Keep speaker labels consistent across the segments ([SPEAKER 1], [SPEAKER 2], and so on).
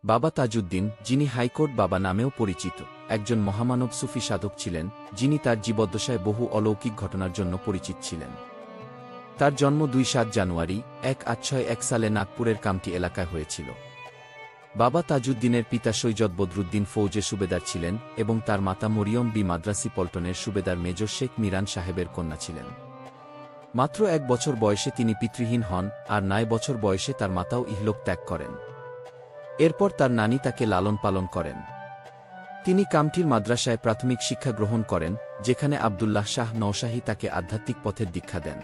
[SPEAKER 1] বাবা তাজউদ্দিন, যিনি হাইকোর্ট বাবা নামেও পরিচিত, একজন মহামানব সুফি সাধক ছিলেন, যিনি তার জীবদ্দশায় বহু অলৌকিক ঘটনার জন্য পরিচিত ছিলেন। তার জন্ম ২-৭ জানুয়ারি ১৮৬১ সালে নাগপুরের কামটি এলাকায় হয়েছিল। বাবা তাজউদ্দিনের পিতা সৈয়দ বদরুদ্দিন ফৌজে সুবেদার ছিলেন এবং তার মাতা মরিয়ম বি মাদ্রাসি পল্টনের সুবেদার মেজর শেখ মিরান সাহেবের কন্যা ছিলেন। মাত্র ১ বছর বয়সে তিনি পিতৃহীন হন, আর ৯ বছর বয়সে তার মাতাও ইহলোক ত্যাগ করেন। এরপর তার নানী তাকে লালন পালন করেন। তিনি কামটির মাদ্রাসায় প্রাথমিক শিক্ষা গ্রহণ করেন, যেখানে আবদুল্লাহ শাহ নওশাহি তাকে আধ্যাত্মিক পথের দীক্ষা দেন।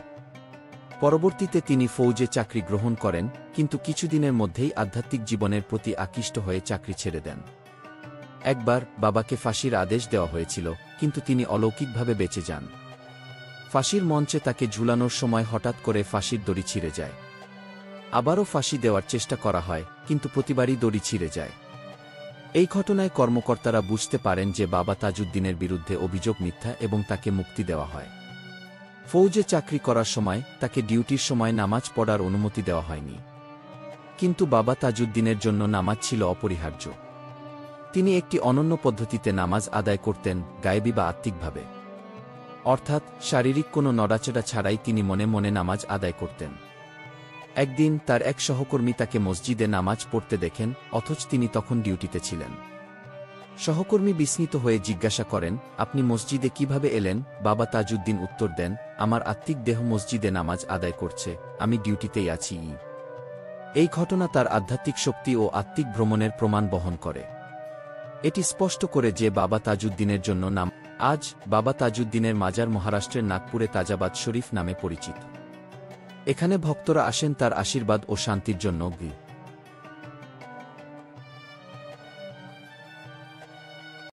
[SPEAKER 1] পরবর্তীতে তিনি ফৌজে চাকরি গ্রহণ করেন, কিন্তু কিছুদিনের মধ্যেই আধ্যাত্মিক জীবনের প্রতি আকৃষ্ট হয়ে চাকরি ছেড়ে দেন। একবার বাবাকে ফাঁসির আদেশ দেওয়া হয়েছিল, কিন্তু তিনি অলৌকিকভাবে বেঁচে যান। ফাঁসির মঞ্চে তাকে ঝুলানোর সময় হঠাৎ করে ফাঁসির দড়ি ছিঁড়ে যায়। আবারও ফাঁসি দেওয়ার চেষ্টা করা হয়, কিন্তু প্রতিবারই দড়ি ছিঁড়ে যায়। এই ঘটনায় কর্মকর্তারা বুঝতে পারেন যে বাবা তাজউদ্দিনের বিরুদ্ধে অভিযোগ মিথ্যা এবং তাকে মুক্তি দেওয়া হয়। ফৌজে চাকরি করার সময় তাকে ডিউটির সময় নামাজ পড়ার অনুমতি দেওয়া হয়নি, কিন্তু বাবা তাজউদ্দিনের জন্য নামাজ ছিল অপরিহার্য। তিনি একটি অনন্য পদ্ধতিতে নামাজ আদায় করতেন, গায়েবী বা আত্মিকভাবে, অর্থাৎ শারীরিক কোনো নড়াচড়া ছাড়াই তিনি মনে মনে নামাজ আদায় করতেন। একদিন তার এক সহকর্মী তাকে মসজিদে নামাজ পড়তে দেখেন, অথচ তিনি তখন ডিউটিতে ছিলেন। সহকর্মী বিস্মিত হয়ে জিজ্ঞাসা করেন, আপনি মসজিদে কিভাবে এলেন? বাবা তাজউদ্দিন উত্তর দেন, আমার আত্মিক দেহ মসজিদে নামাজ আদায় করছে, আমি ডিউটিতেই আছি। এই ঘটনা তার আধ্যাত্মিক শক্তি ও আত্মিক ভ্রমণের প্রমাণ বহন করে। এটি স্পষ্ট করে যে বাবা তাজউদ্দিনের জন্য নাম। আজ বাবা তাজউদ্দিনের মাজার মহারাষ্ট্রের নাগপুরে তাজাবাদ শরীফ নামে পরিচিত। এখানে ভক্তরা আসেন তার আশীর্বাদ ও শান্তির জন্য।